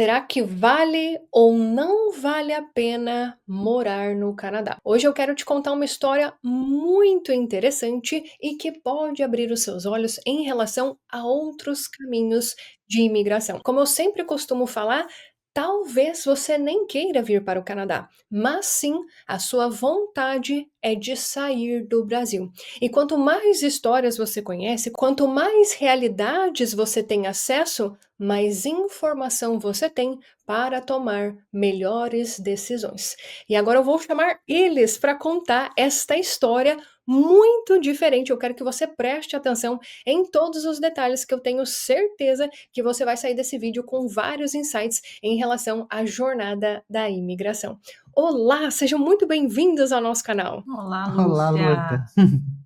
Será que vale ou não vale a pena morar no Canadá? Hoje eu quero te contar uma história muito interessante e que pode abrir os seus olhos em relação a outros caminhos de imigração. Como eu sempre costumo falar, talvez você nem queira vir para o Canadá, mas sim a sua vontade é de sair do Brasil. E quanto mais histórias você conhece, quanto mais realidades você tem acesso, mais informação você tem para tomar melhores decisões. E agora eu vou chamar eles para contar esta história muito diferente. Eu quero que você preste atenção em todos os detalhes, que eu tenho certeza que você vai sair desse vídeo com vários insights em relação à jornada da imigração. Olá, sejam muito bem-vindos ao nosso canal. Olá, Olá, Lúcia. Luta.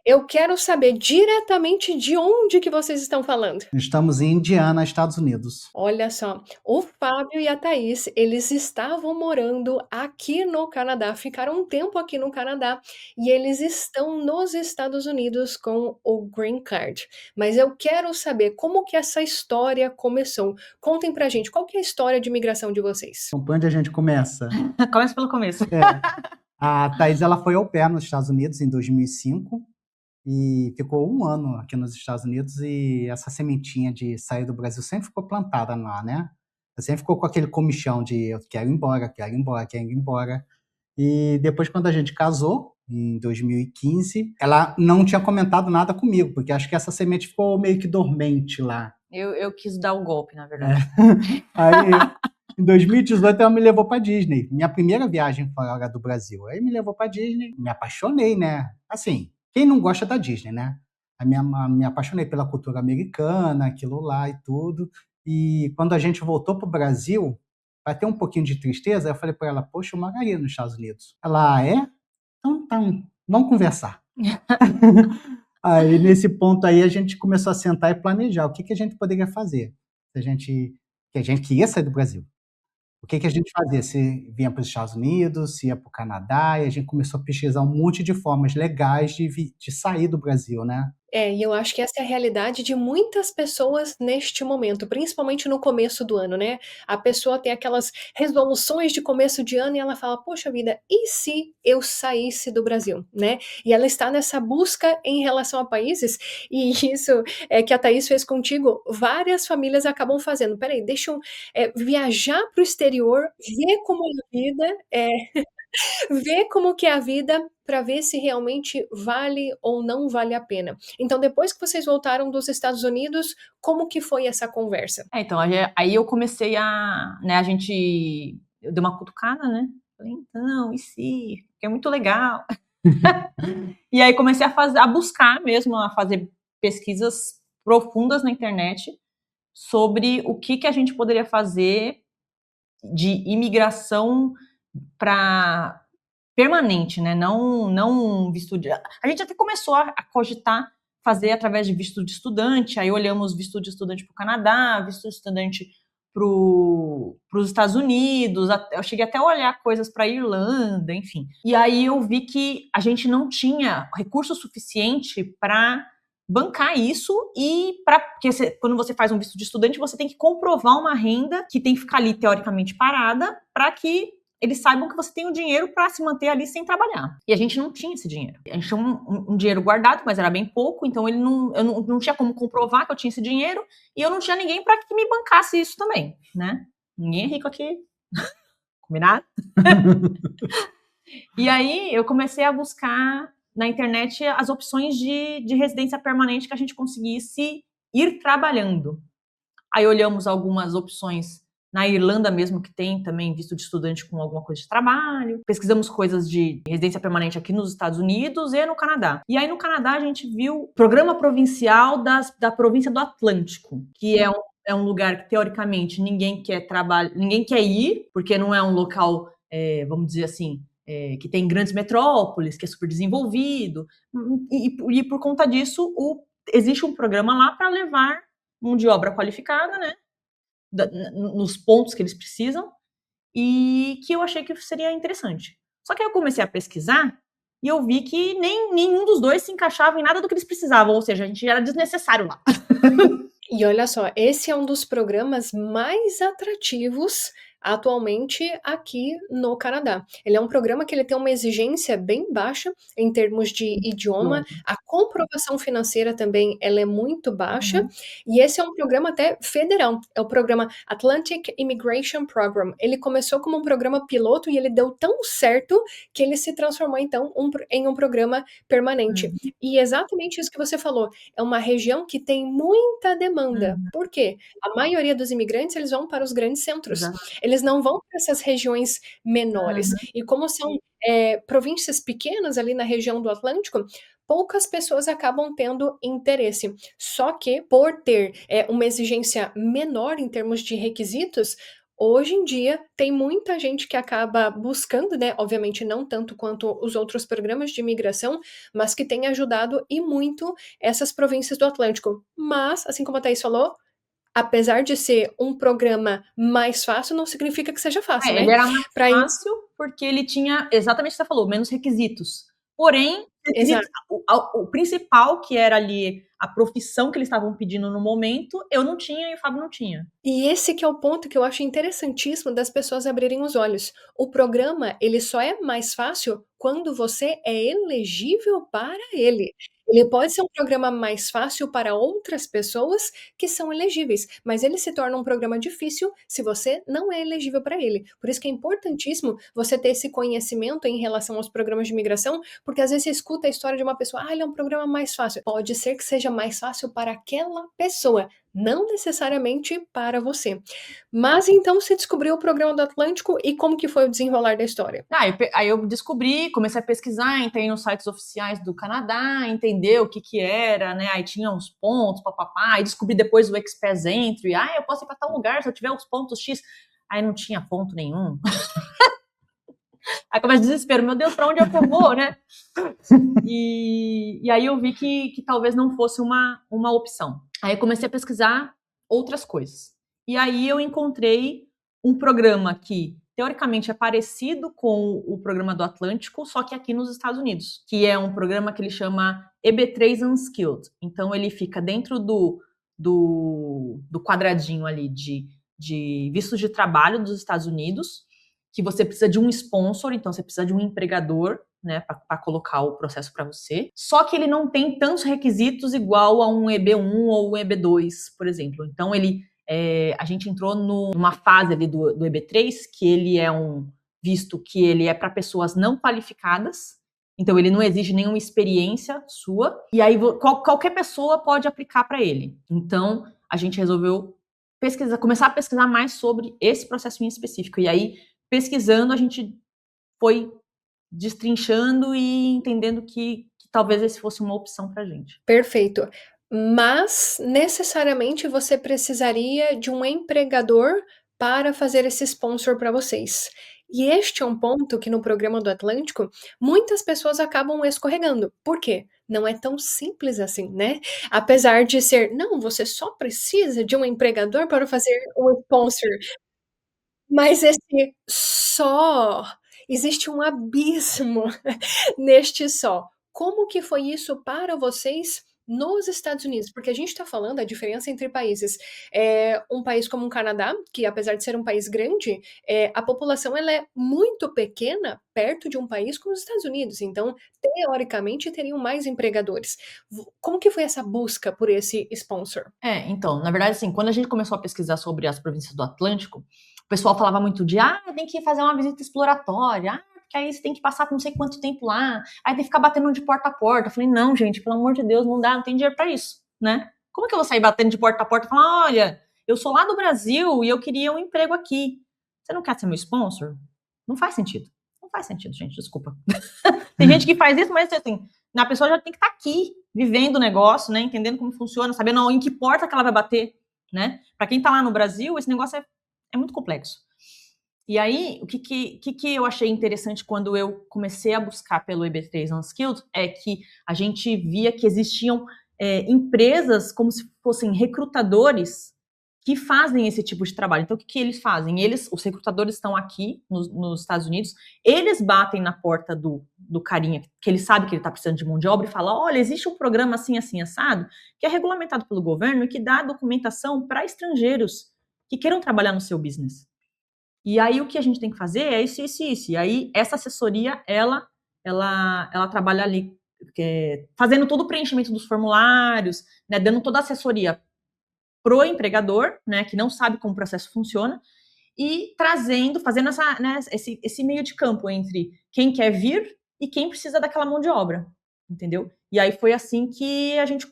Eu quero saber diretamente de onde que vocês estão falando. Estamos em Indiana, Estados Unidos. Olha só, o Fábio e a Thaís, eles estavam morando aqui no Canadá, ficaram um tempo aqui no Canadá e eles estão nos Estados Unidos com o Green Card. Mas eu quero saber como que essa história começou. Contem pra gente, qual que é a história de imigração de vocês? Então, por onde a gente começa? Começa pelo começo. A Thaís, ela foi au pair nos Estados Unidos em 2005 e ficou um ano aqui nos Estados Unidos, e essa sementinha de sair do Brasil sempre ficou plantada lá, né? Ela sempre ficou com aquele comichão de eu quero ir embora, quero ir embora, quero ir embora. E depois, quando a gente casou, em 2015, ela não tinha comentado nada comigo, porque acho que essa semente ficou meio que dormente lá. Eu quis dar o golpe, na verdade. Aí, em 2018, ela me levou para Disney. Minha primeira viagem fora do Brasil. Aí me levou para Disney. Me apaixonei, né? Assim, quem não gosta da Disney, né? Me apaixonei pela cultura americana, aquilo lá e tudo. E quando a gente voltou para o Brasil, vai ter um pouquinho de tristeza, eu falei para ela, poxa, eu moraria nos Estados Unidos. Ela, é? Então, vamos conversar. Aí, nesse ponto aí, a gente começou a sentar e planejar o que a gente poderia fazer. Que a gente queria sair do Brasil. O que a gente fazia? Se vinha para os Estados Unidos, se ia para o Canadá, e a gente começou a pesquisar um monte de formas legais de sair do Brasil, né? E eu acho que essa é a realidade de muitas pessoas neste momento, principalmente no começo do ano, né? A pessoa tem aquelas resoluções de começo de ano e ela fala: "Poxa vida, e se eu saísse do Brasil?", né? E ela está nessa busca em relação a países, e isso é que a Thaís fez contigo, várias famílias acabam fazendo. "Espera aí, deixa eu, viajar para o exterior, ver como é a vida", ver como que é a vida para ver se realmente vale ou não vale a pena. Então, depois que vocês voltaram dos Estados Unidos, como que foi essa conversa? Então, aí eu comecei eu dei uma cutucada, né? Falei, então, e se? Porque é muito legal. E aí comecei a buscar mesmo, a fazer pesquisas profundas na internet sobre o que a gente poderia fazer de imigração para permanente, né? Não visto de... A gente até começou a cogitar fazer através de visto de estudante, aí olhamos visto de estudante para o Canadá, visto de estudante para os Estados Unidos, eu cheguei até a olhar coisas para a Irlanda, enfim. E aí eu vi que a gente não tinha recurso suficiente para bancar isso, porque quando você faz um visto de estudante, você tem que comprovar uma renda que tem que ficar ali teoricamente parada para que eles saibam que você tem o dinheiro para se manter ali sem trabalhar. E a gente não tinha esse dinheiro. A gente tinha um dinheiro guardado, mas era bem pouco, então eu não tinha como comprovar que eu tinha esse dinheiro, e eu não tinha ninguém para que me bancasse isso também, né? Ninguém é rico aqui. Combinado? E aí eu comecei a buscar na internet as opções de residência permanente que a gente conseguisse ir trabalhando. Aí olhamos algumas opções na Irlanda mesmo, que tem também visto de estudante com alguma coisa de trabalho. Pesquisamos coisas de residência permanente aqui nos Estados Unidos e no Canadá. E aí no Canadá a gente viu o Programa Provincial da Província do Atlântico, que é um lugar que teoricamente ninguém quer ir, porque não é um local, vamos dizer assim, que tem grandes metrópoles, que é super desenvolvido. E por conta disso, existe um programa lá para levar mão de obra qualificada, né? Nos pontos que eles precisam, e que eu achei que seria interessante. Só que aí eu comecei a pesquisar e eu vi que nenhum dos dois se encaixava em nada do que eles precisavam, ou seja, a gente era desnecessário lá. E olha só, esse é um dos programas mais atrativos atualmente aqui no Canadá. Ele é um programa que ele tem uma exigência bem baixa em termos de idioma, Idioma. a comprovação financeira também ela é muito baixa, Uhum. e esse é um programa até federal, é o programa Atlantic Immigration Program. Ele começou como um programa piloto e ele deu tão certo que ele se transformou então em um programa permanente. Uhum. E exatamente isso que você falou, é uma região que tem muita demanda. Uhum. Por quê? A maioria dos imigrantes, eles vão para os grandes centros. Exato. Eles não vão para essas regiões menores. Uhum. E como são, províncias pequenas ali na região do Atlântico, poucas pessoas acabam tendo interesse. Só que por ter, uma exigência menor em termos de requisitos, hoje em dia tem muita gente que acaba buscando, né, obviamente não tanto quanto os outros programas de imigração, mas que tem ajudado e muito essas províncias do Atlântico. Mas, assim como a Thaís falou, apesar de ser um programa mais fácil, não significa que seja fácil, Ele né. era mais Para isso fácil, porque ele tinha exatamente o que você falou, menos requisitos. Porém, exato. requisitos, o principal, que era ali a profissão que eles estavam pedindo no momento, eu não tinha e o Fábio não tinha. E esse que é o ponto que eu acho interessantíssimo das pessoas abrirem os olhos. O programa, ele só é mais fácil quando você é elegível para ele. Ele pode ser um programa mais fácil para outras pessoas que são elegíveis, mas ele se torna um programa difícil se você não é elegível para ele. Por isso que é importantíssimo você ter esse conhecimento em relação aos programas de imigração, porque às vezes você escuta a história de uma pessoa, ele é um programa mais fácil. Pode ser que seja mais fácil para aquela pessoa, não necessariamente para você. Mas então você descobriu o programa do Atlântico e como que foi o desenrolar da história? Aí eu descobri, comecei a pesquisar, entrei nos sites oficiais do Canadá, entender o que era, né? Aí tinha uns pontos, papapá, aí descobri depois o Express Entry, eu posso ir para tal lugar se eu tiver os pontos X. Aí não tinha ponto nenhum. Aí começa o desespero, meu Deus, para onde é que eu vou, né? E aí eu vi que talvez não fosse uma opção. Aí eu comecei a pesquisar outras coisas. E aí eu encontrei um programa que, teoricamente, é parecido com o programa do Atlântico, só que aqui nos Estados Unidos, que é um programa que ele chama EB3 Unskilled. Então ele fica dentro do quadradinho ali de visto de trabalho dos Estados Unidos, que você precisa de um sponsor, então você precisa de um empregador, né, para colocar o processo para você. Só que ele não tem tantos requisitos igual a um EB1 ou um EB2, por exemplo. Então a gente entrou numa fase ali do EB3, que ele é um visto que ele é para pessoas não qualificadas, então ele não exige nenhuma experiência sua, e aí qualquer pessoa pode aplicar para ele. Então a gente resolveu começar a pesquisar mais sobre esse processo em específico, e aí pesquisando a gente foi destrinchando e entendendo que talvez esse fosse uma opção para a gente. Perfeito. Mas, necessariamente, você precisaria de um empregador para fazer esse sponsor para vocês. E este é um ponto que no programa do Atlântico, muitas pessoas acabam escorregando. Por quê? Não é tão simples assim, né? Apesar de ser, não, você só precisa de um empregador para fazer um sponsor. Mas esse só, existe um abismo neste só. Como que foi isso para vocês nos Estados Unidos? Porque a gente está falando a diferença entre países. Um país como o Canadá, que apesar de ser um país grande, a população ela é muito pequena perto de um país como os Estados Unidos. Então, teoricamente, teriam mais empregadores. Como que foi essa busca por esse sponsor? Então, na verdade, assim, quando a gente começou a pesquisar sobre as províncias do Atlântico, o pessoal falava muito de, tem que fazer uma visita exploratória, porque aí você tem que passar por não sei quanto tempo lá, aí tem que ficar batendo de porta a porta. Eu falei, não, gente, pelo amor de Deus, não dá, não tem dinheiro pra isso, né? Como que eu vou sair batendo de porta a porta e falar, olha, eu sou lá do Brasil e eu queria um emprego aqui. Você não quer ser meu sponsor? Não faz sentido. Não faz sentido, gente, desculpa. Tem gente que faz isso, mas assim, a pessoa já tem que estar aqui, vivendo o negócio, né, entendendo como funciona, sabendo em que porta que ela vai bater, né? Para quem tá lá no Brasil, esse negócio é muito complexo. E aí, o que eu achei interessante quando eu comecei a buscar pelo EB3 Unskilled é que a gente via que existiam empresas como se fossem recrutadores que fazem esse tipo de trabalho. Então, o que eles fazem? Os recrutadores estão aqui nos Estados Unidos, eles batem na porta do do carinha, que ele sabe que ele está precisando de mão de obra, e fala, olha, existe um programa assim, assim, assado, que é regulamentado pelo governo e que dá documentação para estrangeiros que queiram trabalhar no seu business. E aí o que a gente tem que fazer é isso, isso e isso. E aí essa assessoria, ela trabalha ali, fazendo todo o preenchimento dos formulários, né, dando toda a assessoria pro empregador, né, que não sabe como o processo funciona, e fazendo esse meio de campo entre quem quer vir e quem precisa daquela mão de obra, entendeu? E aí foi assim que a gente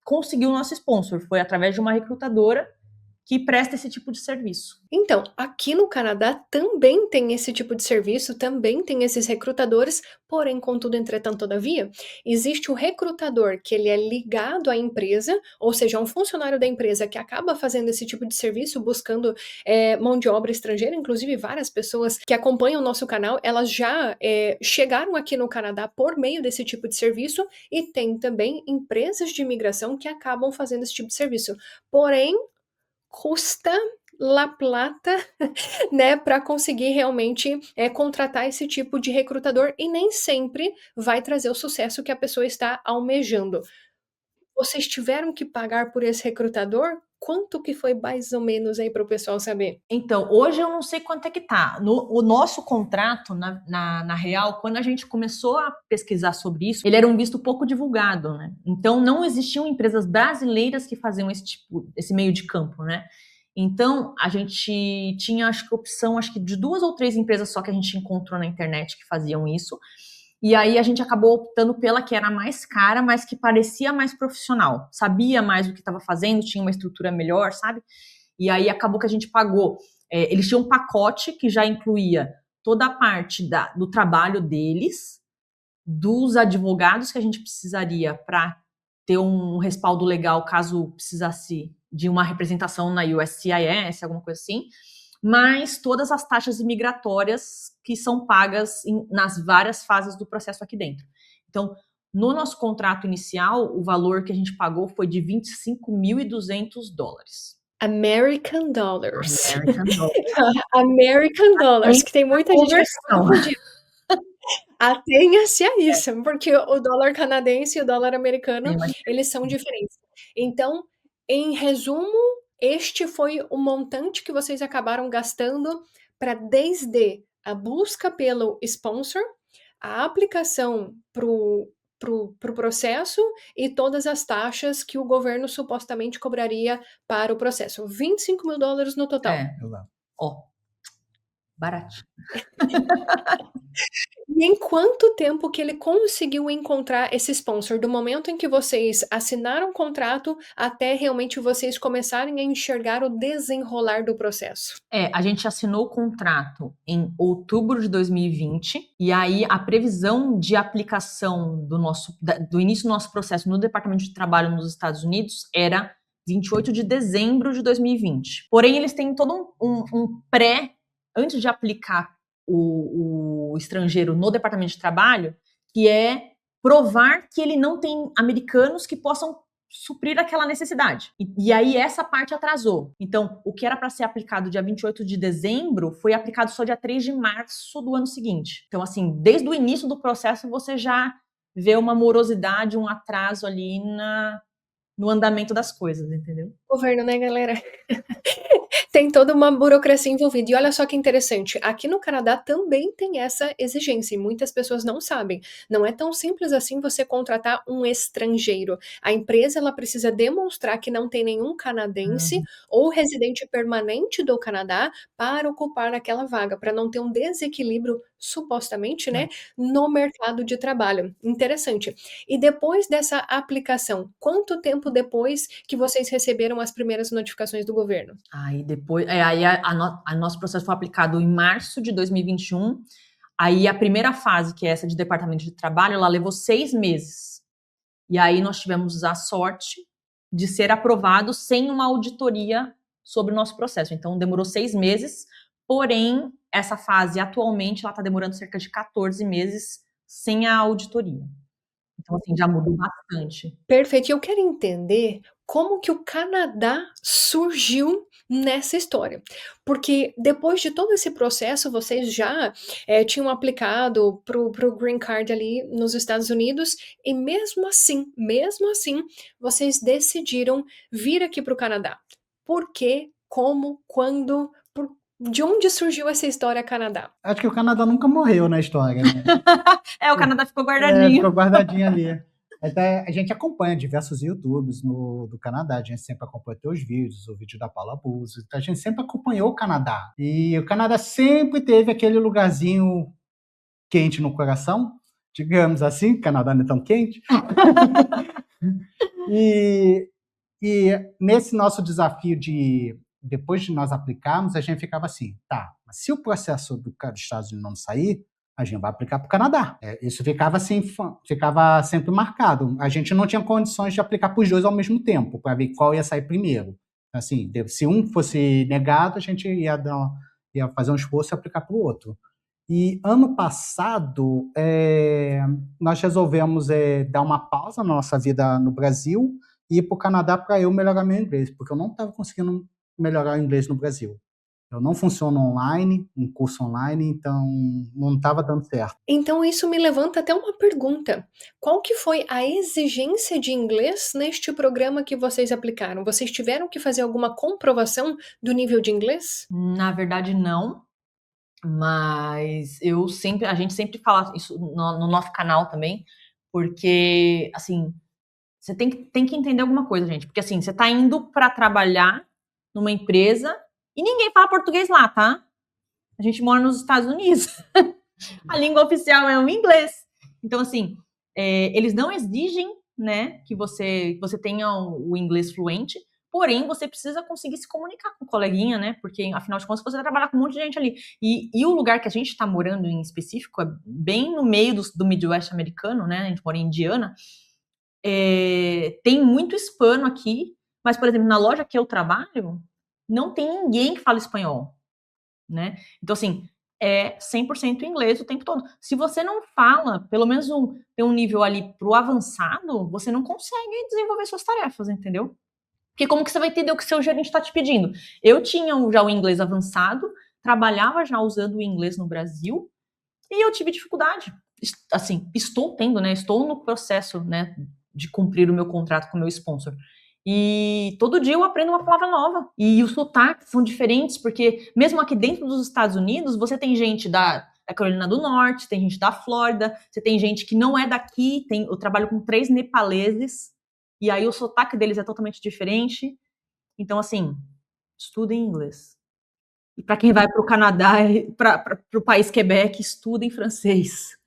conseguiu o nosso sponsor, foi através de uma recrutadora que presta esse tipo de serviço. Então, aqui no Canadá também tem esse tipo de serviço, também tem esses recrutadores, porém, contudo, entretanto, todavia, existe o recrutador que ele é ligado à empresa, ou seja, um funcionário da empresa que acaba fazendo esse tipo de serviço, buscando mão de obra estrangeira. Inclusive, várias pessoas que acompanham o nosso canal, elas já chegaram aqui no Canadá por meio desse tipo de serviço, e tem também empresas de imigração que acabam fazendo esse tipo de serviço. Porém, custa la plata, né, para conseguir realmente contratar esse tipo de recrutador, e nem sempre vai trazer o sucesso que a pessoa está almejando. Vocês tiveram que pagar por esse recrutador? Quanto que foi mais ou menos aí para o pessoal saber? Então, hoje eu não sei quanto é que tá. O nosso contrato, na real, quando a gente começou a pesquisar sobre isso, ele era um visto pouco divulgado, né? Então, não existiam empresas brasileiras que faziam esse meio de campo, né? Então, a gente tinha, acho que, opção, de 2 ou 3 empresas só que a gente encontrou na internet que faziam isso. E aí a gente acabou optando pela que era mais cara, mas que parecia mais profissional. Sabia mais o que estava fazendo, tinha uma estrutura melhor, sabe? E aí acabou que a gente pagou. Eles tinham um pacote que já incluía toda a parte do trabalho deles, dos advogados que a gente precisaria para ter um respaldo legal caso precisasse de uma representação na USCIS, alguma coisa assim, mas todas as taxas imigratórias que são pagas nas várias fases do processo aqui dentro. Então, no nosso contrato inicial, o valor que a gente pagou foi de $25.200. American Dollars. American Dollars. American Dollars, que tem muita gente que Conversão. confundindo. Atenha-se a isso, porque o dólar canadense e o dólar americano, eles são diferentes. Então, em resumo, este foi o montante que vocês acabaram gastando para desde a busca pelo sponsor, a aplicação pro processo e todas as taxas que o governo supostamente cobraria para o processo. $25.000 no total. Ó, baratinho. E em quanto tempo que ele conseguiu encontrar esse sponsor? Do momento em que vocês assinaram o contrato até realmente vocês começarem a enxergar o desenrolar do processo? A gente assinou o contrato em outubro de 2020, e aí a previsão de aplicação do início do nosso processo no Departamento de Trabalho nos Estados Unidos era 28 de dezembro de 2020. Porém, eles têm todo um pré, antes de aplicar o estrangeiro no Departamento de Trabalho, que é provar que ele não tem americanos que possam suprir aquela necessidade. E aí essa parte atrasou. Então, o que era para ser aplicado dia 28 de dezembro foi aplicado só dia 3 de março do ano seguinte. Então, assim, desde o início do processo você já vê uma morosidade, um atraso ali no andamento das coisas, entendeu? Governo, né, galera? Tem toda uma burocracia envolvida. E olha só que interessante, aqui no Canadá também tem essa exigência, e muitas pessoas não sabem. Não é tão simples assim você contratar um estrangeiro. A empresa, ela precisa demonstrar que não tem nenhum canadense ou residente permanente do Canadá para ocupar aquela vaga, para não ter um desequilíbrio, supostamente, né, no mercado de trabalho. Interessante. E depois dessa aplicação, quanto tempo depois que vocês receberam as primeiras notificações do governo? Aí depois, nosso processo foi aplicado em março de 2021. Aí a primeira fase, que é essa de Departamento de Trabalho, ela levou 6 meses. E aí nós tivemos a sorte de ser aprovado sem uma auditoria sobre o nosso processo. Então demorou 6 meses, porém essa fase atualmente ela está demorando cerca de 14 meses sem a auditoria. Então assim, já mudou bastante. Perfeito. E eu quero entender como que o Canadá surgiu nessa história. Porque depois de todo esse processo, vocês já tinham aplicado pro Green Card ali nos Estados Unidos, e mesmo assim, vocês decidiram vir aqui para o Canadá. Por quê? Como? Quando? De onde surgiu essa história Canadá? Acho que o Canadá nunca morreu na história, né? O Canadá ficou É, guardadinho. ficou guardadinho ali. Até a gente acompanha diversos YouTubes do Canadá, a gente sempre acompanha teus vídeos, o vídeo da Paula Buzzi, então a gente sempre acompanhou o Canadá. E o Canadá sempre teve aquele lugarzinho quente no coração, digamos assim, o Canadá não é tão quente. E nesse nosso desafio depois de nós aplicarmos, a gente ficava assim, tá, mas se o processo dos Estados Unidos não sair, a gente vai aplicar para o Canadá. Isso ficava assim, ficava sempre marcado. A gente não tinha condições de aplicar para os dois ao mesmo tempo, para ver qual ia sair primeiro. Assim, se um fosse negado, a gente ia fazer um esforço e aplicar para o outro. E ano passado, nós resolvemos dar uma pausa na nossa vida no Brasil e ir para o Canadá para eu melhorar meu inglês, porque eu não estava conseguindo melhorar o inglês no Brasil. Eu não funciono online, um curso online, então não estava dando certo. Então isso me levanta até uma pergunta. Qual que foi a exigência de inglês neste programa que vocês aplicaram? Vocês tiveram que fazer alguma comprovação do nível de inglês? Na verdade, não. Mas a gente sempre fala isso no nosso canal também, porque, assim, você tem que entender alguma coisa, gente. Porque, assim, você tá indo para trabalhar numa empresa e ninguém fala português lá, tá? A gente mora nos Estados Unidos. A língua oficial é o inglês. Então, assim, eles não exigem, né, que você tenha o inglês fluente, porém, você precisa conseguir se comunicar com o coleguinha, né? Porque, afinal de contas, você vai trabalhar com um monte de gente ali. E o lugar que a gente está morando em específico é bem no meio do Midwest americano, né? A gente mora em Indiana. Tem muito hispano aqui, mas, por exemplo, na loja que eu trabalho, não tem ninguém que fala espanhol, né? Então, assim, é 100% inglês o tempo todo. Se você não fala, pelo menos tem um nível ali pro avançado, você não consegue desenvolver suas tarefas, entendeu? Porque como que você vai entender o que seu gerente está te pedindo? Eu tinha já o inglês avançado, trabalhava já usando o inglês no Brasil, e eu tive dificuldade. Assim, estou tendo, né? Estou no processo, né, de cumprir o meu contrato com o meu sponsor. E todo dia eu aprendo uma palavra nova. E os sotaques são diferentes, porque mesmo aqui dentro dos Estados Unidos, você tem gente da Carolina do Norte, tem gente da Flórida, você tem gente que não é daqui, eu trabalho com 3 nepaleses, e aí o sotaque deles é totalmente diferente. Então, assim, estudem inglês. E para quem vai para o Canadá, para o país Quebec, estudem francês.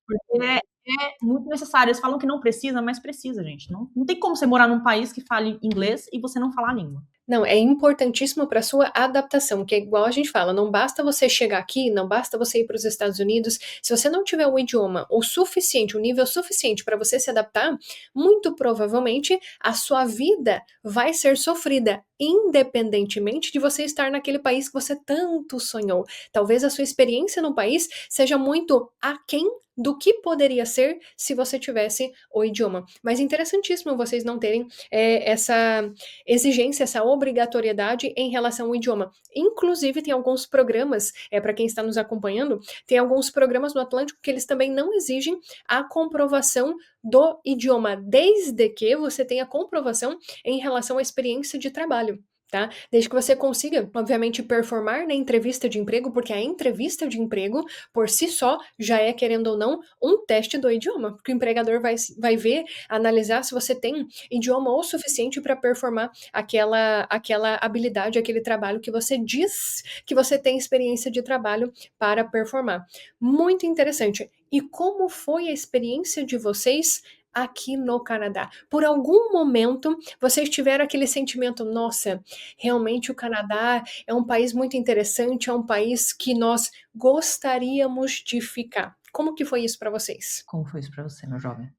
Porque é muito necessário. Eles falam que não precisa, mas precisa, gente. Não tem como você morar num país que fale inglês e você não falar a língua. Não, é importantíssimo para a sua adaptação, que é igual a gente fala, não basta você chegar aqui, não basta você ir para os Estados Unidos, se você não tiver o idioma o suficiente, o nível suficiente para você se adaptar, muito provavelmente a sua vida vai ser sofrida, independentemente de você estar naquele país que você tanto sonhou. Talvez a sua experiência no país seja muito aquém do que poderia ser se você tivesse o idioma. Mas interessantíssimo vocês não terem essa exigência, essa obrigatoriedade em relação ao idioma. Inclusive, tem alguns programas, para quem está nos acompanhando, tem alguns programas no Atlântico que eles também não exigem a comprovação do idioma, desde que você tenha comprovação em relação à experiência de trabalho. Tá? Desde que você consiga, obviamente, performar na entrevista de emprego, porque a entrevista de emprego, por si só, já é, querendo ou não, um teste do idioma, porque o empregador vai ver, analisar se você tem idioma o suficiente para performar aquela habilidade, aquele trabalho que você diz que você tem experiência de trabalho para performar. Muito interessante. E como foi a experiência de vocês aqui no Canadá? Por algum momento vocês tiveram aquele sentimento, nossa, realmente o Canadá é um país muito interessante, é um país que nós gostaríamos de ficar. Como que foi isso para vocês? Como foi isso para você, meu jovem?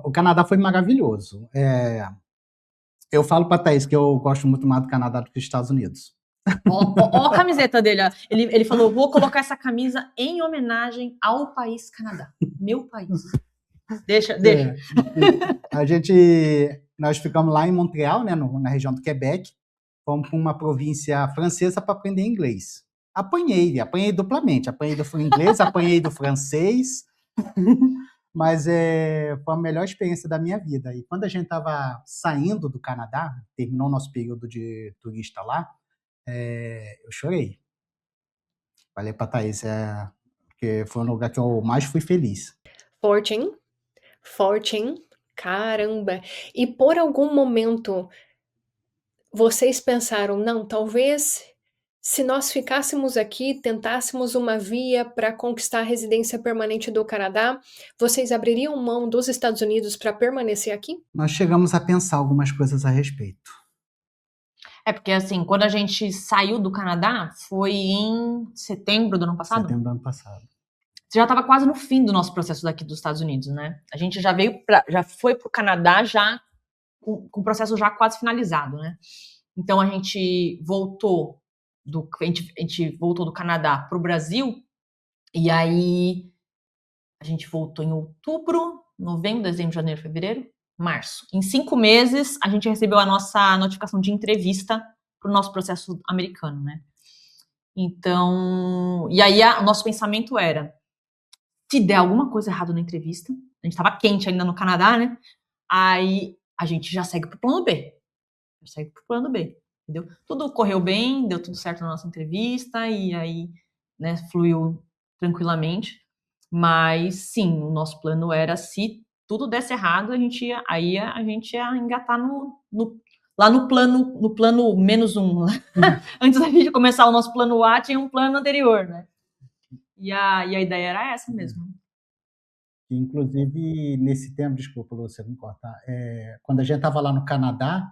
O Canadá foi maravilhoso. Eu falo para a Thaís que eu gosto muito mais do Canadá do que dos Estados Unidos. Ó a camiseta dele. Ele falou, vou colocar essa camisa em homenagem ao país Canadá. Meu país. Deixa. A gente, Nós ficamos lá em Montreal, né, na região do Quebec. Fomos para uma província francesa para aprender inglês. Apanhei duplamente. Apanhei do inglês, apanhei do francês. Mas foi a melhor experiência da minha vida. E quando a gente estava saindo do Canadá, terminou o nosso período de turista lá, eu chorei. Falei para a Thaís, porque foi um lugar que eu mais fui feliz. Forte, hein? Forte, hein? Caramba! E por algum momento vocês pensaram, não, talvez se nós ficássemos aqui, tentássemos uma via para conquistar a residência permanente do Canadá, vocês abririam mão dos Estados Unidos para permanecer aqui? Nós chegamos a pensar algumas coisas a respeito. Porque assim, quando a gente saiu do Canadá, foi em setembro do ano passado? Setembro do ano passado. Você já estava quase no fim do nosso processo daqui dos Estados Unidos, né? A gente já foi para o Canadá já com o processo já quase finalizado, né? Então a gente voltou a gente voltou do Canadá para o Brasil, e aí a gente voltou em outubro, novembro, dezembro, janeiro, fevereiro, março. Em 5 meses, a gente recebeu a nossa notificação de entrevista para o nosso processo americano, né? Então, e aí o nosso pensamento era, se der alguma coisa errada na entrevista, a gente estava quente ainda no Canadá, né? Aí a gente já segue pro plano B. Entendeu? Tudo correu bem, deu tudo certo na nossa entrevista, e aí, né, fluiu tranquilamente. Mas, sim, o nosso plano era, se tudo desse errado, a gente ia engatar lá no plano menos um. Antes da gente começar o nosso plano A, tinha um plano anterior, né? E a ideia era essa mesmo. Inclusive, nesse tempo, desculpa, você me cortar, quando a gente estava lá no Canadá,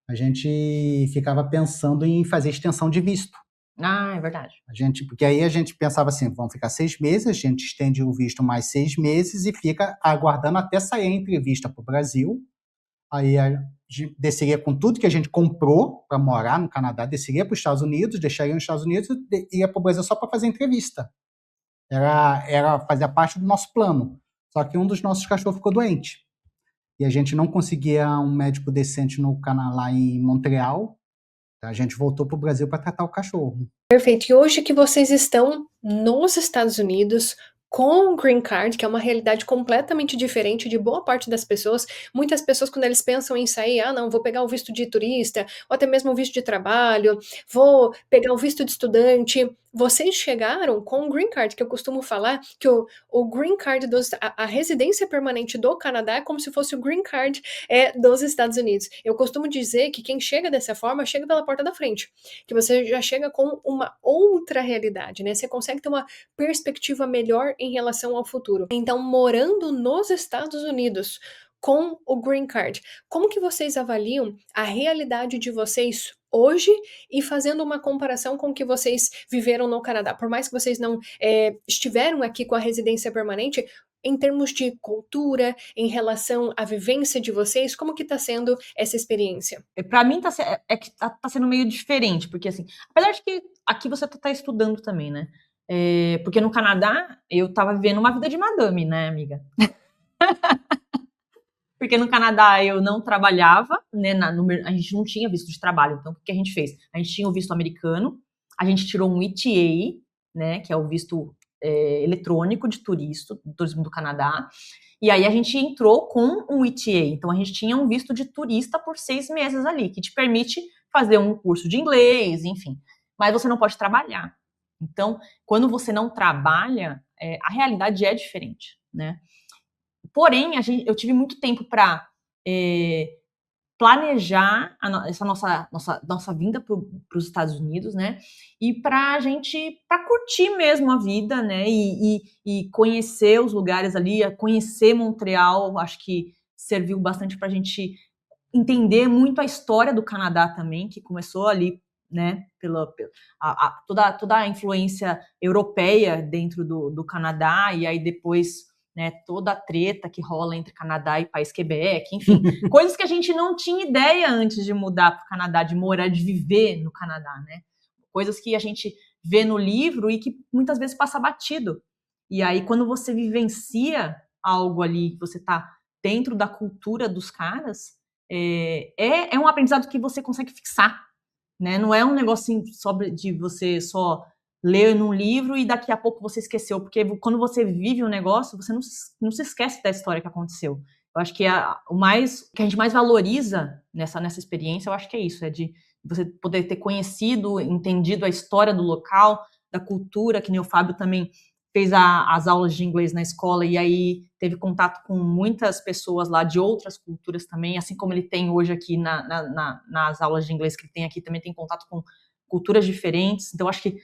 a gente ficava pensando em fazer extensão de visto. É verdade. Porque aí a gente pensava assim, vamos ficar 6 meses, a gente estende o visto mais 6 meses e fica aguardando até sair a entrevista para o Brasil. Aí a gente desceria com tudo que a gente comprou para morar no Canadá, desceria para os Estados Unidos, deixaria nos Estados Unidos e ia para o Brasil só para fazer entrevista. Fazia parte do nosso plano. Só que um dos nossos cachorros ficou doente. E a gente não conseguia um médico decente lá em Montreal. A gente voltou para o Brasil para tratar o cachorro. Perfeito. E hoje que vocês estão nos Estados Unidos com o Green Card, que é uma realidade completamente diferente de boa parte das pessoas. Muitas pessoas, quando eles pensam em sair, não, vou pegar o visto de turista, ou até mesmo o visto de trabalho, vou pegar o visto de estudante. Vocês chegaram com o Green Card, que eu costumo falar que o Green Card, a residência permanente do Canadá é como se fosse o Green Card dos Estados Unidos. Eu costumo dizer que quem chega dessa forma, chega pela porta da frente, que você já chega com uma outra realidade, né? Você consegue ter uma perspectiva melhor em relação ao futuro. Então, morando nos Estados Unidos com o Green Card, como que vocês avaliam a realidade de vocês hoje e fazendo uma comparação com o que vocês viveram no Canadá? Por mais que vocês não estiveram aqui com a residência permanente, em termos de cultura, em relação à vivência de vocês, como que tá sendo essa experiência? Para mim tá sendo meio diferente, porque assim, apesar de que aqui você tá estudando também, né? Porque no Canadá eu tava vivendo uma vida de madame, né, amiga? Porque no Canadá eu não trabalhava, né? A gente não tinha visto de trabalho. Então, o que a gente fez? A gente tinha o visto americano, a gente tirou um ETA, né? Que é o visto eletrônico de turismo do Canadá. E aí a gente entrou com um ETA. Então, a gente tinha um visto de turista por 6 meses ali, que te permite fazer um curso de inglês, enfim. Mas você não pode trabalhar. Então, quando você não trabalha, a realidade é diferente, né? Porém, eu tive muito tempo para planejar essa nossa vinda para os Estados Unidos, né? E para curtir mesmo a vida, né? E conhecer os lugares ali, conhecer Montreal, acho que serviu bastante para a gente entender muito a história do Canadá também, que começou ali, né? Toda a influência europeia dentro do Canadá, e aí depois, né, toda a treta que rola entre Canadá e país Quebec, enfim, coisas que a gente não tinha ideia antes de mudar para o Canadá, de morar, de viver no Canadá, né? Coisas que a gente vê no livro e que muitas vezes passa batido. E aí, quando você vivencia algo ali, você tá dentro da cultura dos caras, é um aprendizado que você consegue fixar, né? Não é um negócio de você só ler num livro e daqui a pouco você esqueceu, porque quando você vive um negócio, você não se esquece da história que aconteceu. Eu acho que que a gente mais valoriza nessa experiência, eu acho que é isso, é de você poder ter conhecido, entendido a história do local, da cultura, que nem o Fábio também fez as aulas de inglês na escola e aí teve contato com muitas pessoas lá de outras culturas também, assim como ele tem hoje aqui nas aulas de inglês que ele tem aqui, também tem contato com culturas diferentes. Então, acho que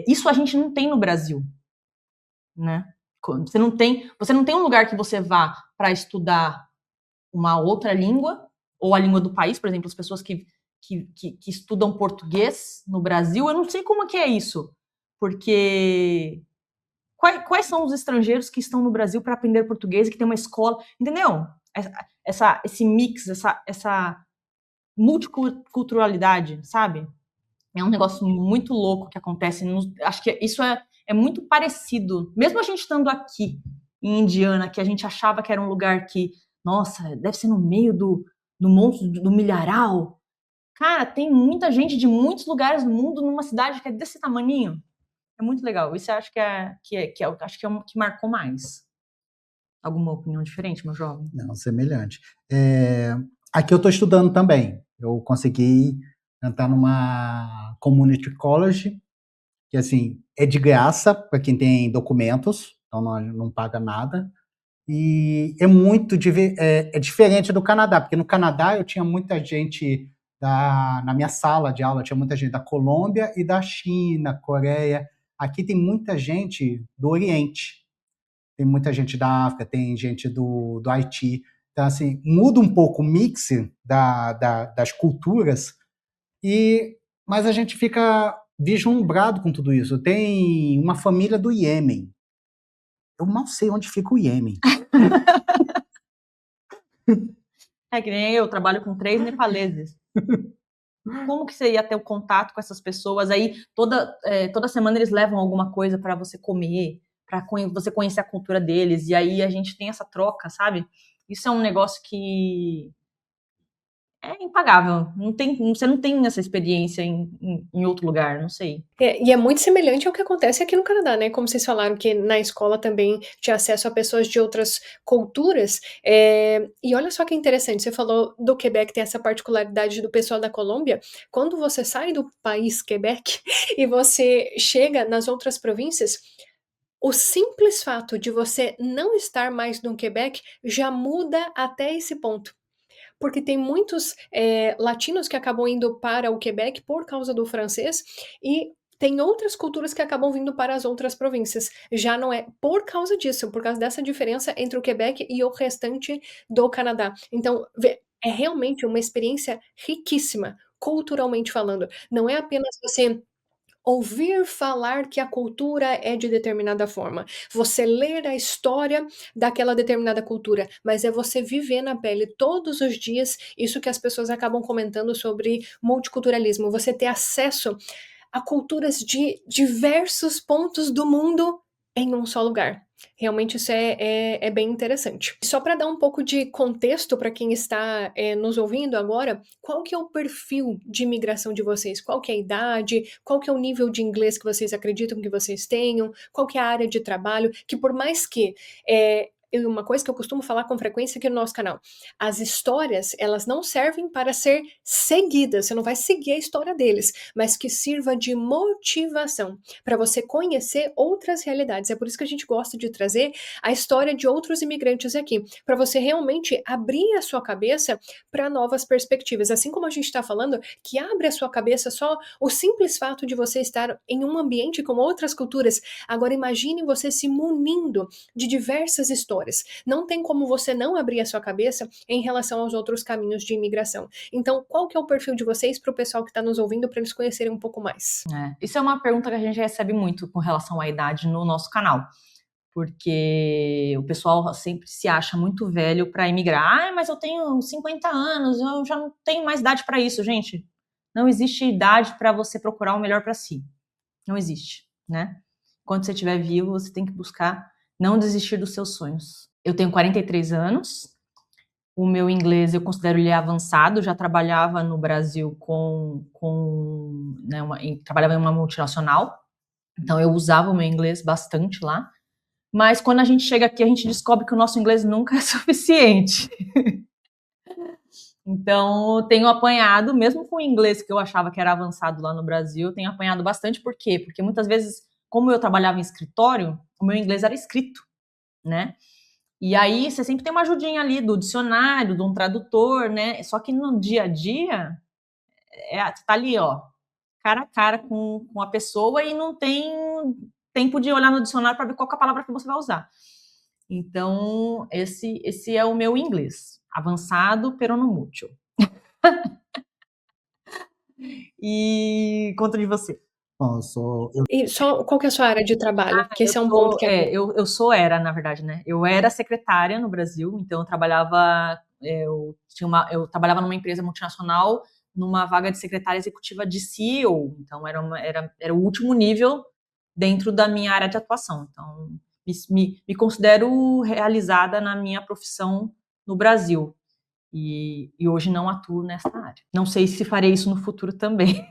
isso a gente não tem no Brasil, né? Você não tem um lugar que você vá para estudar uma outra língua, ou a língua do país, por exemplo, as pessoas que estudam português no Brasil, eu não sei como que é isso, porque quais são os estrangeiros que estão no Brasil para aprender português e que tem uma escola, entendeu? Esse mix, essa multiculturalidade, sabe? É um negócio muito louco que acontece. Acho que isso é muito parecido. Mesmo a gente estando aqui em Indiana, que a gente achava que era um lugar que, nossa, deve ser no meio do monstro do milharal. Cara, tem muita gente de muitos lugares do mundo numa cidade que é desse tamaninho. É muito legal. Isso eu acho acho que é o que marcou mais. Alguma opinião diferente, meu jovem? Não, semelhante. Aqui eu estou estudando também. Eu consegui entrar numa community college, que assim, é de graça para quem tem documentos, então não paga nada. E é diferente do Canadá, porque no Canadá eu tinha muita gente na minha sala de aula, tinha muita gente da Colômbia e da China, Coreia. Aqui tem muita gente do Oriente, tem muita gente da África, tem gente do Haiti. Então, assim, muda um pouco o mix das culturas, mas a gente fica vislumbrado com tudo isso. Tem uma família do Iêmen. Eu mal sei onde fica o Iêmen. É que nem eu trabalho com 3 nepaleses. Como que você ia ter o contato com essas pessoas? Aí toda semana eles levam alguma coisa para você comer, para você conhecer a cultura deles, e aí a gente tem essa troca, sabe? Isso é um negócio que é impagável. Você não tem essa experiência em outro lugar, não sei. E é muito semelhante ao que acontece aqui no Canadá, né? Como vocês falaram que na escola também tinha acesso a pessoas de outras culturas. E olha só que interessante, você falou do Quebec, tem essa particularidade do pessoal da Colômbia. Quando você sai do país Quebec e você chega nas outras províncias, o simples fato de você não estar mais no Quebec já muda até esse ponto. Porque tem muitos latinos que acabam indo para o Quebec por causa do francês e tem outras culturas que acabam vindo para as outras províncias. Já não é por causa disso, por causa dessa diferença entre o Quebec e o restante do Canadá. Então, é realmente uma experiência riquíssima, culturalmente falando. Não é apenas você ouvir falar que a cultura é de determinada forma, você ler a história daquela determinada cultura, mas é você viver na pele todos os dias, isso que as pessoas acabam comentando sobre multiculturalismo, você ter acesso a culturas de diversos pontos do mundo em um só lugar. Realmente isso é bem interessante. Só para dar um pouco de contexto para quem está nos ouvindo agora, qual que é o perfil de imigração de vocês? Qual que é a idade? Qual que é o nível de inglês que vocês acreditam que vocês tenham? Qual que é a área de trabalho? Que por mais que uma coisa que eu costumo falar com frequência aqui no nosso canal, as histórias, elas não servem para ser seguidas, você não vai seguir a história deles, mas que sirva de motivação para você conhecer outras realidades. É por isso que a gente gosta de trazer a história de outros imigrantes aqui, para você realmente abrir a sua cabeça para novas perspectivas. Assim como a gente está falando, que abre a sua cabeça só o simples fato de você estar em um ambiente com outras culturas. Agora imagine você se munindo de diversas histórias. Não tem como você não abrir a sua cabeça em relação aos outros caminhos de imigração. Então, qual que é o perfil de vocês para o pessoal que está nos ouvindo, para eles conhecerem um pouco mais? Isso é uma pergunta que a gente recebe muito com relação à idade no nosso canal. Porque o pessoal sempre se acha muito velho para emigrar. Mas eu tenho 50 anos, eu já não tenho mais idade para isso, gente. Não existe idade para você procurar o melhor para si. Não existe, né? Quando você estiver vivo, você tem que buscar não desistir dos seus sonhos. Eu tenho 43 anos. O meu inglês eu considero ele avançado, já trabalhava no Brasil né, trabalhava em uma multinacional, então eu usava o meu inglês bastante lá. Mas quando a gente chega aqui, a gente descobre que o nosso inglês nunca é suficiente. Então, tenho apanhado, mesmo com o inglês que eu achava que era avançado lá no Brasil, tenho apanhado bastante. Por quê? Porque muitas vezes, como eu trabalhava em escritório, o meu inglês era escrito, né? E aí você sempre tem uma ajudinha ali do dicionário, de um tradutor, né? Só que no dia a dia, você tá ali, ó, cara a cara com a pessoa e não tem tempo de olhar no dicionário para ver qual é a palavra que você vai usar. Então, esse é o meu inglês. Avançado, pero no mucho. E conta de você. Bom, E só qual que é a sua área de trabalho? Porque esse é um ponto que é Era, na verdade, né? Eu era secretária no Brasil, então eu trabalhava numa empresa multinacional, numa vaga de secretária executiva de CEO. Então era o último nível dentro da minha área de atuação. Então me considero realizada na minha profissão no Brasil. E hoje não atuo nessa área. Não sei se farei isso no futuro também.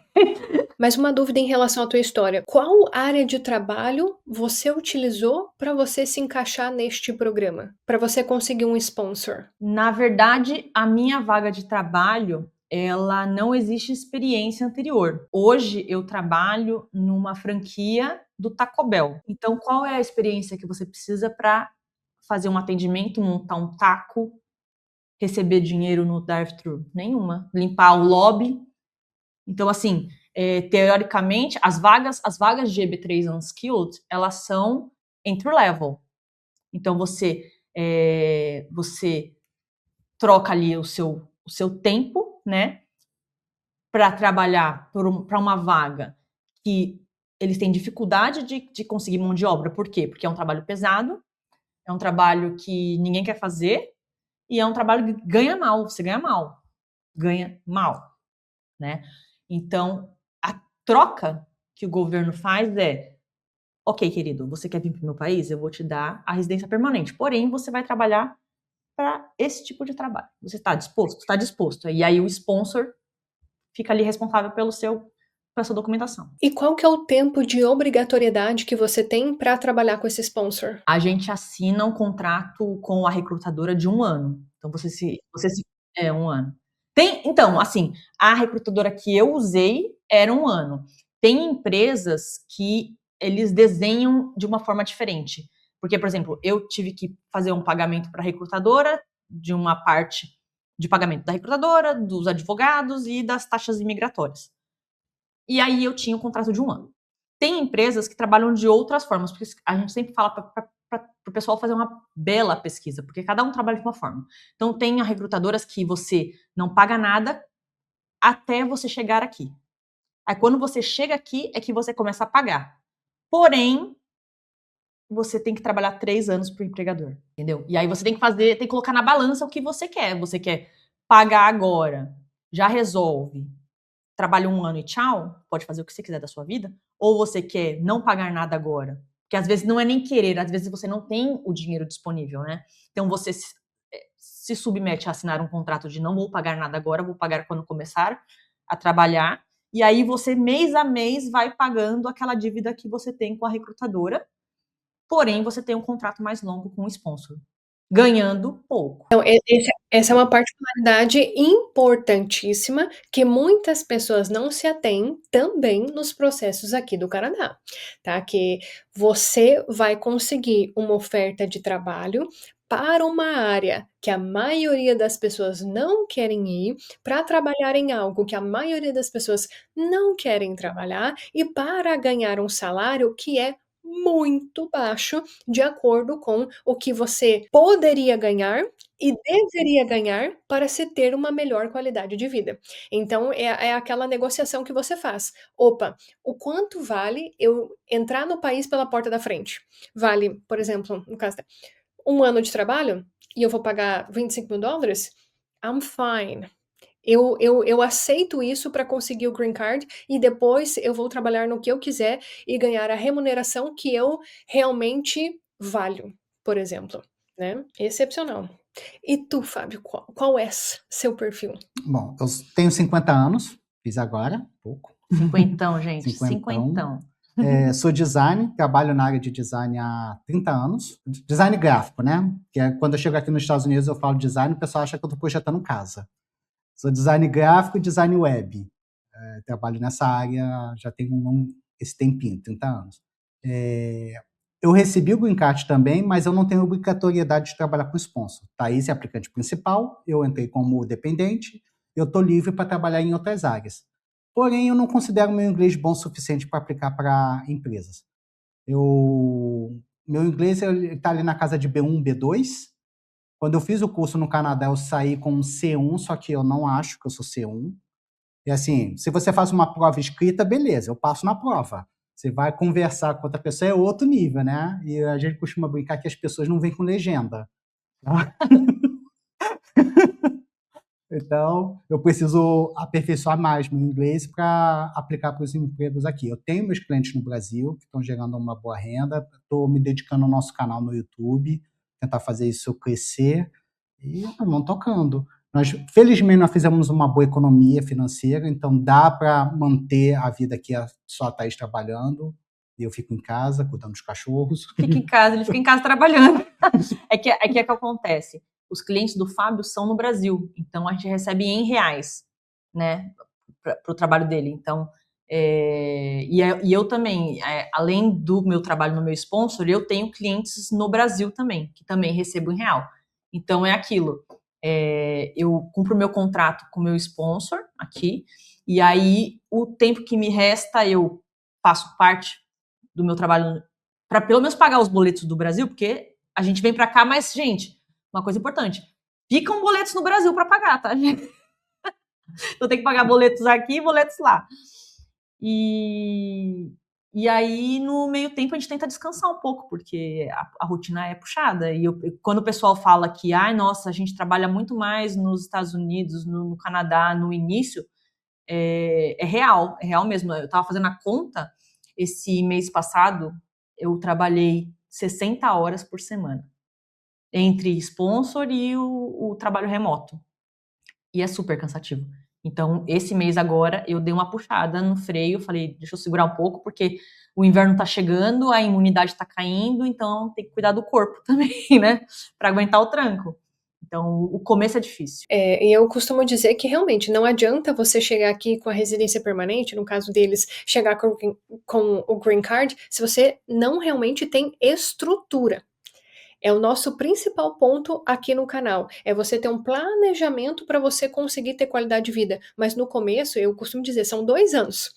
Mas uma dúvida em relação à tua história. Qual área de trabalho você utilizou para você se encaixar neste programa? Para você conseguir um sponsor? Na verdade, a minha vaga de trabalho, ela não existe experiência anterior. Hoje eu trabalho numa franquia do Taco Bell. Então, qual é a experiência que você precisa para fazer um atendimento, montar um taco, receber dinheiro no drive-thru? Nenhuma. Limpar o lobby. Então, assim, teoricamente, as vagas de EB3 Unskilled, elas são entry level. Então, você troca ali o seu tempo, né, para trabalhar para uma vaga que eles têm dificuldade de conseguir mão de obra. Por quê? Porque é um trabalho pesado, é um trabalho que ninguém quer fazer e é um trabalho que ganha mal, você ganha mal, né? Então, a troca que o governo faz é: ok, querido, você quer vir para o meu país? Eu vou te dar a residência permanente, porém você vai trabalhar para esse tipo de trabalho. Você está disposto? Está disposto. E aí o sponsor fica ali responsável pela sua documentação. E qual que é o tempo de obrigatoriedade que você tem para trabalhar com esse sponsor? A gente assina um contrato com a recrutadora de 1 ano. Então é 1 ano. Então, assim, a recrutadora que eu usei era 1 ano. Tem empresas que eles desenham de uma forma diferente. Porque, por exemplo, eu tive que fazer um pagamento para a recrutadora de uma parte de pagamento da recrutadora, dos advogados e das taxas imigratórias. E aí eu tinha um contrato de 1 ano. Tem empresas que trabalham de outras formas, porque a gente sempre fala para o pessoal fazer uma bela pesquisa, porque cada um trabalha de uma forma. Então, tem recrutadoras que você não paga nada até você chegar aqui. Aí, quando você chega aqui, é que você começa a pagar. Porém, você tem que trabalhar 3 anos para o empregador, entendeu? E aí você tem que colocar na balança o que você quer. Você quer pagar agora, já resolve, trabalha 1 ano e tchau, pode fazer o que você quiser da sua vida, ou você quer não pagar nada agora, porque às vezes não é nem querer, às vezes você não tem o dinheiro disponível, né? Então você se submete a assinar um contrato de não vou pagar nada agora, vou pagar quando começar a trabalhar, e aí você mês a mês vai pagando aquela dívida que você tem com a recrutadora, porém você tem um contrato mais longo com o sponsor, ganhando pouco. Então, essa é uma particularidade importantíssima que muitas pessoas não se atêm também nos processos aqui do Canadá, tá? Que você vai conseguir uma oferta de trabalho para uma área que a maioria das pessoas não querem ir, para trabalhar em algo que a maioria das pessoas não querem trabalhar e para ganhar um salário que é muito baixo de acordo com o que você poderia ganhar e deveria ganhar para se ter uma melhor qualidade de vida. Então, é aquela negociação que você faz. Opa, o quanto vale eu entrar no país pela porta da frente? Vale, por exemplo, no caso, 1 ano de trabalho e eu vou pagar $25,000? I'm fine. Eu aceito isso para conseguir o green card e depois eu vou trabalhar no que eu quiser e ganhar a remuneração que eu realmente valho, por exemplo, né? Excepcional. E tu, Fábio, qual é seu perfil? Bom, eu tenho 50 anos, fiz agora, pouco. Cinquentão, gente, Cinquentão. cinquentão. Sou designer, trabalho na área de design há 30 anos. Design gráfico, né? Que é quando eu chego aqui nos Estados Unidos eu falo design, o pessoal acha que eu estou projetando casa. Sou design gráfico e design web. Trabalho nessa área já tem esse tempinho, 30 anos. Eu recebi o Green Card também, mas eu não tenho obrigatoriedade de trabalhar com sponsor. Thaís é aplicante principal, eu entrei como dependente, eu estou livre para trabalhar em outras áreas. Porém, eu não considero meu inglês bom o suficiente para aplicar para empresas. Meu inglês está ali na casa de B1, B2. Quando eu fiz o curso no Canadá, eu saí com um C1, só que eu não acho que eu sou C1. E assim, se você faz uma prova escrita, beleza, eu passo na prova. Você vai conversar com outra pessoa, é outro nível, né? E a gente costuma brincar que as pessoas não vêm com legenda. Tá? Então, eu preciso aperfeiçoar mais meu inglês para aplicar para os empregos aqui. Eu tenho meus clientes no Brasil, que estão gerando uma boa renda, estou me dedicando ao nosso canal no YouTube, tentar fazer isso crescer, e vamos tocando. Felizmente, nós fizemos uma boa economia financeira, então dá para manter a vida aqui, só a Thaís trabalhando, e eu fico em casa, cuidando dos cachorros. Fica em casa, ele fica em casa trabalhando. É que acontece. Os clientes do Fábio são no Brasil, então a gente recebe em reais, né, para o trabalho dele. Então, e eu também, além do meu trabalho no meu sponsor, eu tenho clientes no Brasil também, que também recebo em real. Então, é aquilo. Eu cumpro meu contrato com o meu sponsor aqui, e aí o tempo que me resta eu faço parte do meu trabalho para pelo menos pagar os boletos do Brasil, porque a gente vem para cá, mas, gente, uma coisa importante, ficam boletos no Brasil para pagar, tá, gente? Eu tenho que pagar boletos aqui e boletos lá. E aí, no meio tempo, a gente tenta descansar um pouco, porque a rotina é puxada. E quando o pessoal fala que, nossa, a gente trabalha muito mais nos Estados Unidos, no Canadá, no início, é real mesmo. Eu estava fazendo a conta, esse mês passado, eu trabalhei 60 horas por semana, entre sponsor e o trabalho remoto. E é super cansativo. Então, esse mês agora, eu dei uma puxada no freio, falei, deixa eu segurar um pouco, porque o inverno tá chegando, a imunidade tá caindo, então tem que cuidar do corpo também, né? Para aguentar o tranco. Então, o começo é difícil. E eu costumo dizer que realmente não adianta você chegar aqui com a residência permanente, no caso deles, chegar com o Green Card, se você não realmente tem estrutura. É o nosso principal ponto aqui no canal, é você ter um planejamento para você conseguir ter qualidade de vida, mas no começo, eu costumo dizer, são 2 anos.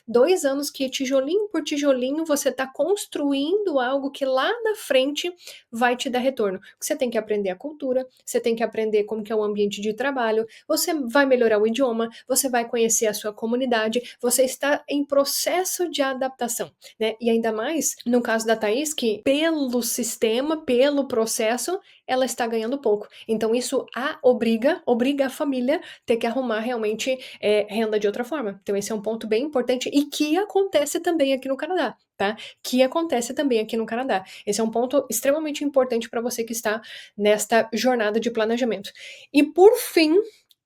2 anos que tijolinho por tijolinho você está construindo algo que lá na frente vai te dar retorno. Você tem que aprender a cultura, você tem que aprender como que é o ambiente de trabalho, você vai melhorar o idioma, você vai conhecer a sua comunidade, você está em processo de adaptação, né? E ainda mais no caso da Thaís, que pelo sistema, pelo processo, ela está ganhando pouco. Então isso obriga a família a ter que arrumar realmente renda de outra forma. Então esse é um ponto bem importante e que acontece também aqui no Canadá, tá? Que acontece também aqui no Canadá. Esse é um ponto extremamente importante para você que está nesta jornada de planejamento. E por fim,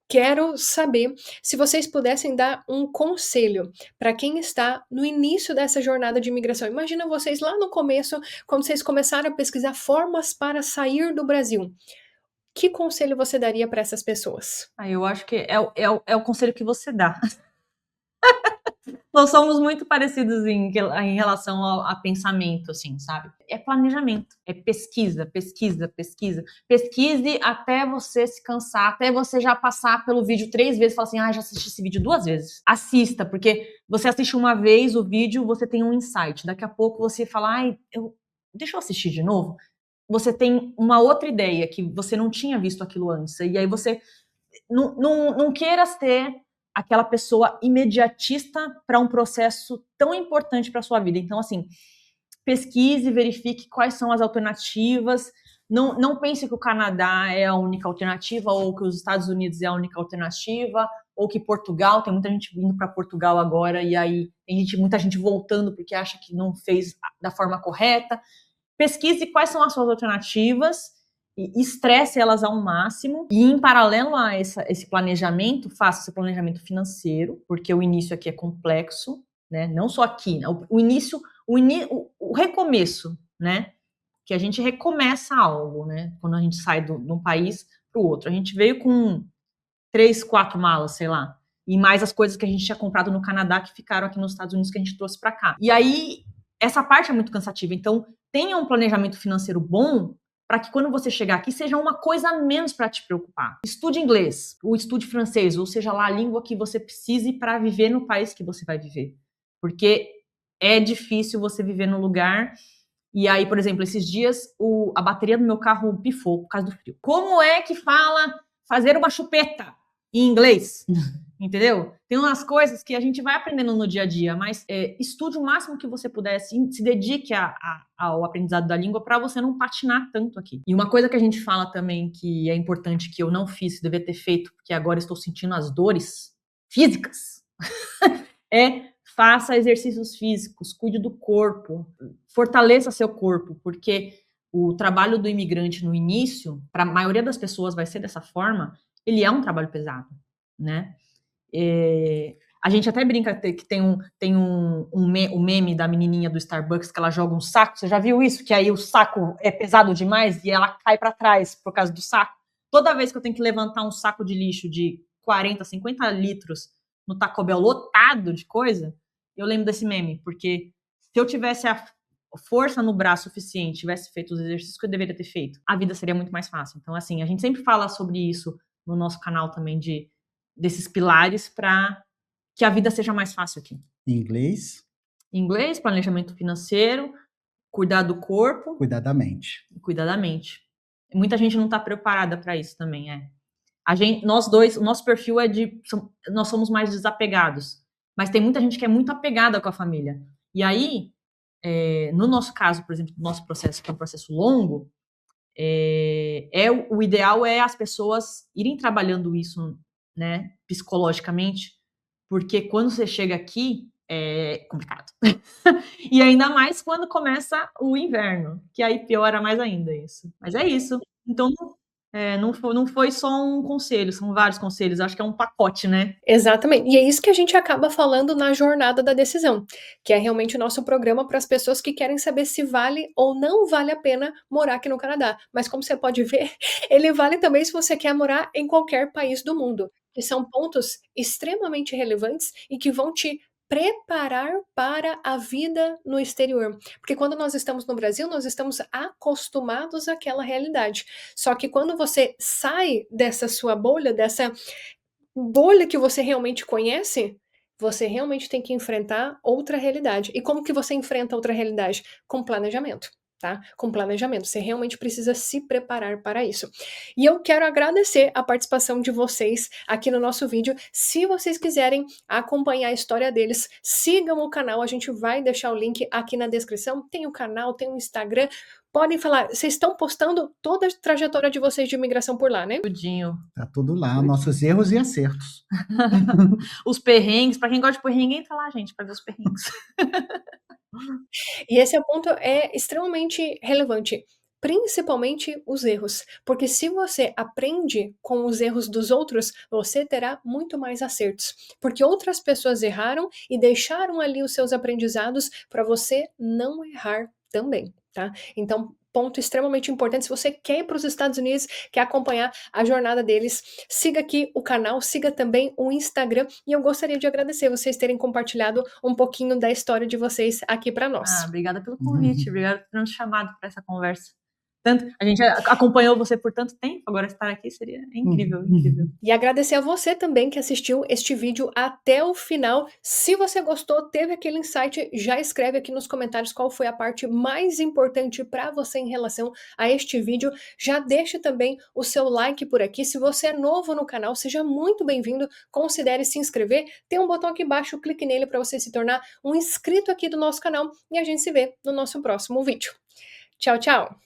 quero saber se vocês pudessem dar um conselho para quem está no início dessa jornada de imigração. Imagina vocês lá no começo, quando vocês começaram a pesquisar formas para sair do Brasil. Que conselho você daria para essas pessoas? Eu acho que é o conselho que você dá. Nós somos muito parecidos em relação a pensamento, assim, sabe? É planejamento, é pesquisa. Pesquise até você se cansar, até você já passar pelo vídeo 3 vezes e falar assim, já assisti esse vídeo 2 vezes. Assista, porque você assiste uma vez o vídeo, você tem um insight. Daqui a pouco você fala, deixa eu assistir de novo. Você tem uma outra ideia, que você não tinha visto aquilo antes. E aí você não queira ter aquela pessoa imediatista para um processo tão importante para a sua vida. Então, assim, pesquise, verifique quais são as alternativas. Não pense que o Canadá é a única alternativa, ou que os Estados Unidos é a única alternativa, ou que Portugal, tem muita gente vindo para Portugal agora, e aí tem muita gente voltando porque acha que não fez da forma correta. Pesquise quais são as suas alternativas e estresse elas ao máximo. E em paralelo a esse planejamento, faça esse planejamento financeiro, porque o início aqui é complexo, né? Não só aqui, né? O recomeço, né? Que a gente recomeça algo, né? Quando a gente sai de um país para o outro. A gente veio com 3, 4 malas, sei lá. E mais as coisas que a gente tinha comprado no Canadá que ficaram aqui nos Estados Unidos que a gente trouxe para cá. E aí, essa parte é muito cansativa. Então, tenha um planejamento financeiro bom para que quando você chegar aqui seja uma coisa a menos para te preocupar. Estude inglês, ou estude francês, ou seja lá a língua que você precise para viver no país que você vai viver. Porque é difícil você viver num lugar. E aí, por exemplo, esses dias a bateria do meu carro pifou por causa do frio. Como é que fala fazer uma chupeta em inglês? Entendeu? Tem umas coisas que a gente vai aprendendo no dia a dia, mas estude o máximo que você puder, se dedique ao aprendizado da língua para você não patinar tanto aqui. E uma coisa que a gente fala também que é importante, que eu não fiz, devia ter feito, porque agora estou sentindo as dores físicas, faça exercícios físicos, cuide do corpo, fortaleça seu corpo, porque o trabalho do imigrante no início, para a maioria das pessoas vai ser dessa forma, ele é um trabalho pesado, né? A gente até brinca que tem um meme da menininha do Starbucks que ela joga um saco. Você já viu isso? Que aí o saco é pesado demais e ela cai para trás por causa do saco. Toda vez que eu tenho que levantar um saco de lixo de 40, 50 litros no Taco Bell lotado de coisa, eu lembro desse meme, porque se eu tivesse a força no braço suficiente, tivesse feito os exercícios que eu deveria ter feito, a vida seria muito mais fácil. Então, assim, a gente sempre fala sobre isso no nosso canal também, desses pilares para que a vida seja mais fácil aqui. Inglês. Inglês, planejamento financeiro, cuidar do corpo. Cuidar da mente. Cuidar da mente. Muita gente não está preparada para isso também, nós dois, o nosso perfil nós somos mais desapegados, mas tem muita gente que é muito apegada com a família. E aí, no nosso caso, por exemplo, no nosso processo, que é um processo longo, o ideal é as pessoas irem trabalhando isso, né, psicologicamente, porque quando você chega aqui é complicado. E ainda mais quando começa o inverno, que aí piora mais ainda isso. Mas é isso. Então, não foi só um conselho, são vários conselhos, acho que é um pacote, né? Exatamente. E é isso que a gente acaba falando na jornada da decisão, que é realmente o nosso programa para as pessoas que querem saber se vale ou não vale a pena morar aqui no Canadá. Mas como você pode ver, ele vale também se você quer morar em qualquer país do mundo, que são pontos extremamente relevantes e que vão te preparar para a vida no exterior. Porque quando nós estamos no Brasil, nós estamos acostumados àquela realidade. Só que quando você sai dessa sua bolha, dessa bolha que você realmente conhece, você realmente tem que enfrentar outra realidade. E como que você enfrenta outra realidade? Com planejamento, tá? Com planejamento. Você realmente precisa se preparar para isso. E eu quero agradecer a participação de vocês aqui no nosso vídeo. Se vocês quiserem acompanhar a história deles, sigam o canal. A gente vai deixar o link aqui na descrição. Tem o canal, tem o Instagram. Podem falar, vocês estão postando toda a trajetória de vocês de imigração por lá, né? Tudinho. Tá tudo lá, nossos erros e acertos. Os perrengues, para quem gosta de perrengue, entra lá, gente, para ver os perrengues. E esse ponto é extremamente relevante, principalmente os erros, porque se você aprende com os erros dos outros, você terá muito mais acertos, porque outras pessoas erraram e deixaram ali os seus aprendizados para você não errar também, tá? Então, ponto extremamente importante, se você quer ir para os Estados Unidos, quer acompanhar a jornada deles, siga aqui o canal, siga também o Instagram, e eu gostaria de agradecer vocês terem compartilhado um pouquinho da história de vocês aqui para nós. Obrigada pelo convite, obrigada por ter nos chamado para essa conversa. A gente acompanhou você por tanto tempo, agora estar aqui seria incrível, incrível. E agradecer a você também que assistiu este vídeo até o final. Se você gostou, teve aquele insight, já escreve aqui nos comentários qual foi a parte mais importante para você em relação a este vídeo. Já deixa também o seu like por aqui. Se você é novo no canal, seja muito bem-vindo. Considere se inscrever. Tem um botão aqui embaixo, clique nele para você se tornar um inscrito aqui do nosso canal. E a gente se vê no nosso próximo vídeo. Tchau, tchau!